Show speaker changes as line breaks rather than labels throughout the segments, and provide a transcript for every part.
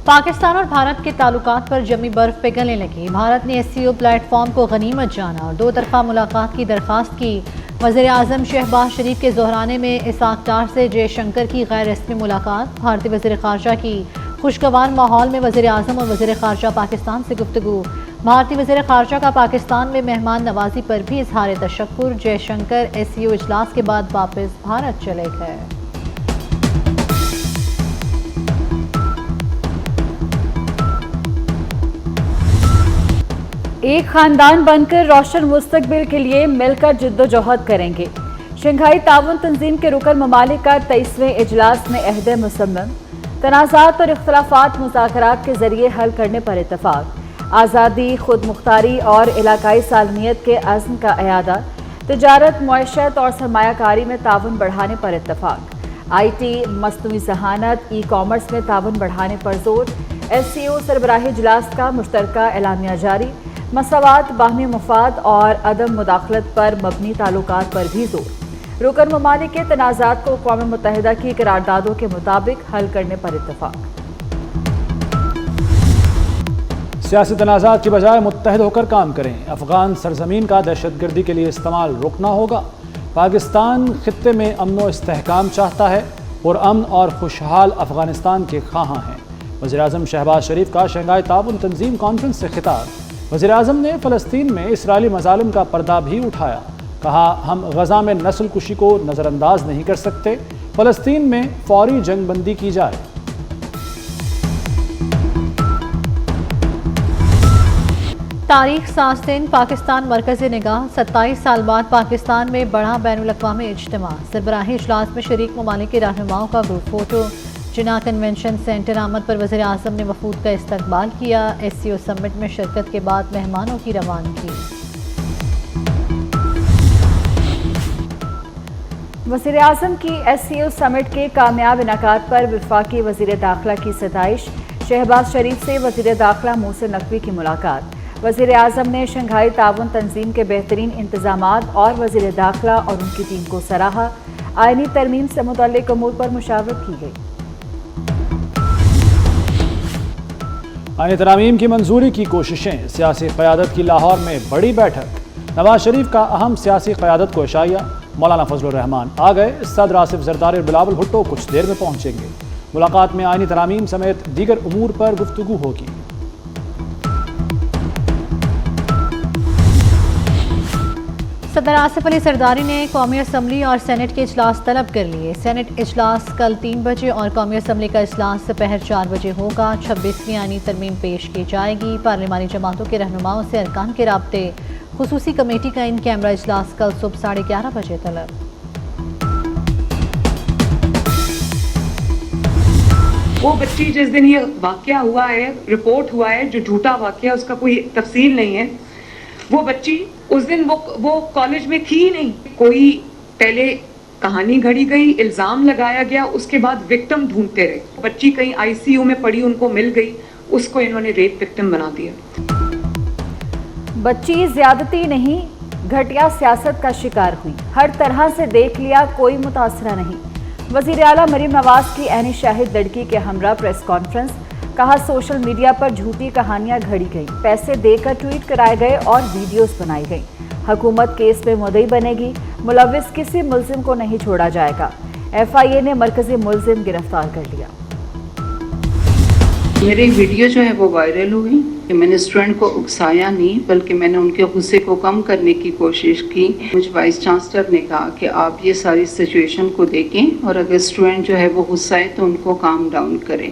پاکستان اور بھارت کے تعلقات پر جمی برف پگھلنے لگی۔ بھارت نے SCO پلیٹ فارم کو غنیمت جانا اور 2 طرفہ ملاقات کی درخواست کی۔ وزیر اعظم شہباز شریف کے ظہرانے میں اسحاق ڈار سے جے شنکر کی غیر رسمی ملاقات۔ بھارتی وزیر خارجہ کی خوشگوار ماحول میں وزیر اعظم اور وزیر خارجہ پاکستان سے گفتگو۔ بھارتی وزیر خارجہ کا پاکستان میں مہمان نوازی پر بھی اظہار تشکر۔ جے شنکر SCO اجلاس کے بعد واپس بھارت چلے گئے۔
ایک خاندان بن کر روشن مستقبل کے لیے مل کر جدوجہد کریں گے۔ شنگھائی تعاون تنظیم کے رکن ممالک کا 23ویں اجلاس میں عہد مصمم۔ تنازعات اور اختلافات مذاکرات کے ذریعے حل کرنے پر اتفاق۔ آزادی، خود مختاری اور علاقائی سالمیت کے عزم کا اعادہ۔ تجارت، معیشت اور سرمایہ کاری میں تعاون بڑھانے پر اتفاق۔ IT، مصنوعی ذہانت، ای-کامرس میں تعاون بڑھانے پر زور۔ SCO سربراہی اجلاس کا مشترکہ اعلامیہ جاری۔ مساوات، باہمی مفاد اور عدم مداخلت پر مبنی تعلقات پر بھی زور۔ رکن ممالک کے تنازعات کو اقوام متحدہ کی قراردادوں کے مطابق حل کرنے پر اتفاق۔
سیاسی تنازعات کی بجائے متحد ہو کر کام کریں۔ افغان سرزمین کا دہشت گردی کے لیے استعمال روکنا ہوگا۔ پاکستان خطے میں امن و استحکام چاہتا ہے اور امن اور خوشحال افغانستان کے خواہاں ہیں۔ وزیر اعظم شہباز شریف کا شنگھائی تعاون تنظیم کانفرنس سے خطاب۔ وزیر اعظم نے فلسطین میں اسرائیلی مظالم کا پردہ بھی اٹھایا۔ کہا، ہم غزہ میں نسل کشی کو نظر انداز نہیں کر سکتے۔ فلسطین میں فوری جنگ بندی کی جائے۔
تاریخ ساز دن، پاکستان مرکز نگاہ۔ 27 سال بعد پاکستان میں بڑا بین الاقوامی اجتماع۔ سربراہی اجلاس میں شریک ممالک کے رہنماؤں کا گروپ فوٹو۔ جناح کنونشن سینٹر آمد پر وزیر اعظم نے وفود کا استقبال کیا۔ SCO سمٹ میں شرکت کے بعد مہمانوں کی روانگی۔
وزیر اعظم کی SCO سمٹ کے کامیاب انعقاد پر وفاقی وزیر داخلہ کی ستائش۔ شہباز شریف سے وزیر داخلہ محسن نقوی کی ملاقات۔ وزیر اعظم نے شنگھائی تعاون تنظیم کے بہترین انتظامات اور وزیر داخلہ اور ان کی ٹیم کو سراہا۔ آئینی ترمیم سے متعلق امور پر مشاورت کی گئی۔
آئینی ترامیم کی منظوری کی کوششیں، سیاسی قیادت کی لاہور میں بڑی بیٹھک۔ نواز شریف کا اہم سیاسی قیادت کو عشائیہ۔ مولانا فضل الرحمان آ گئے۔ صدر آصف زرداری اور بلاول بھٹو کچھ دیر میں پہنچیں گے۔ ملاقات میں آئینی ترامیم سمیت دیگر امور پر گفتگو ہوگی۔
صدر آصف علی زرداری نے قومی اسمبلی اور سینٹ کے اجلاس طلب کر لیے۔ سینٹ اجلاس کل 3 بجے اور قومی اسمبلی کا اجلاس دوپہر 4 بجے ہوگا۔ 26ویں آئینی ترمیم پیش کی جائے گی۔ پارلیمانی جماعتوں کے رہنماؤں سے ارکان کے رابطے۔ خصوصی کمیٹی کا ان کیمرہ اجلاس کل صبح 11:30 بجے طلب۔
وہ بچی جس دن یہ واقعہ ہوا ہے، رپورٹ ہوا ہے، جو جھوٹا واقعہ، اس کا کوئی تفصیل نہیں ہے، وہ بچی اس دن وہ کالج میں تھی ہی نہیں۔ کوئی پہلے کہانی گھڑی گئی، الزام لگایا گیا، اس کے بعد وکٹم ڈھونڈتے رہے۔ بچی کہیں ICU میں پڑی، ان کو مل گئی، اس کو انہوں نے ریپ وکٹم بنا دیا۔
بچی زیادتی نہیں، گھٹیا سیاست کا شکار ہوئی۔ ہر طرح سے دیکھ لیا، کوئی متاثرہ نہیں۔ وزیر اعلیٰ مریم نواز کی عینی شاہد لڑکی کے ہمراہ پریس کانفرنس۔ کہا، سوشل میڈیا پر جھوٹی کہانیاں گھڑی گئیں، پیسے دے کر ٹویٹ کرائے گئے اور ویڈیوز بنائی گئیں۔ حکومت کیس میں مدعی بنے گی، ملوث کسی ملزم کو نہیں چھوڑا جائے گا۔ FIA نے مرکزی ملزم گرفتار کر لیا۔
میری ویڈیو جو ہے وہ وائرل ہوئی کہ میں نے اسٹوڈنٹ کو اکسایا نہیں، بلکہ میں نے ان کے غصے کو کم کرنے کی کوشش کی۔ مجھے وائس چانسلر نے کہا کہ آپ یہ ساری سچویشن کو دیکھیں اور اگر اسٹوڈنٹ جو ہے وہ غصہ ہے تو ان کو کام ڈاؤن کریں۔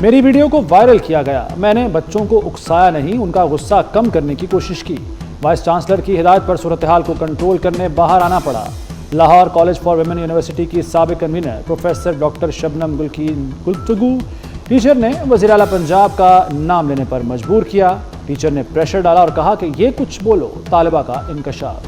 میری ویڈیو کو وائرل کیا گیا، میں نے بچوں کو اکسایا نہیں، ان کا غصہ کم کرنے کی کوشش کی۔ وائس چانسلر کی ہدایت پر صورتحال کو کنٹرول کرنے باہر آنا پڑا۔ Lahore college for women university کی سابق کنوینر پروفیسر ڈاکٹر شبنم گل کی گفتگو۔ ٹیچر نے وزیر اعلیٰ پنجاب کا نام لینے پر مجبور کیا۔ ٹیچر نے پریشر ڈالا اور کہا کہ یہ کچھ بولو، طالبہ کا انکشاف۔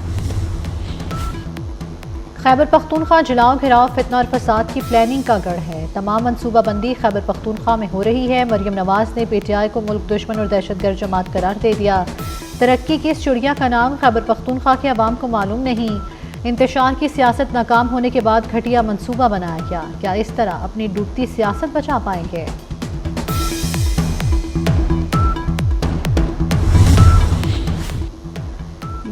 خیبر پختونخوا جلاؤ گھراؤ فتنہ اور فساد کی پلاننگ کا گڑھ ہے۔ تمام منصوبہ بندی خیبر پختونخوا میں ہو رہی ہے۔ مریم نواز نے PTI کو ملک دشمن اور دہشت گرد جماعت قرار دے دیا۔ ترقی کی اس چڑیا کا نام خیبر پختونخوا کے عوام کو معلوم نہیں۔ انتشار کی سیاست ناکام ہونے کے بعد گھٹیا منصوبہ بنایا گیا۔ کیا اس طرح اپنی ڈوبتی سیاست بچا پائیں گے؟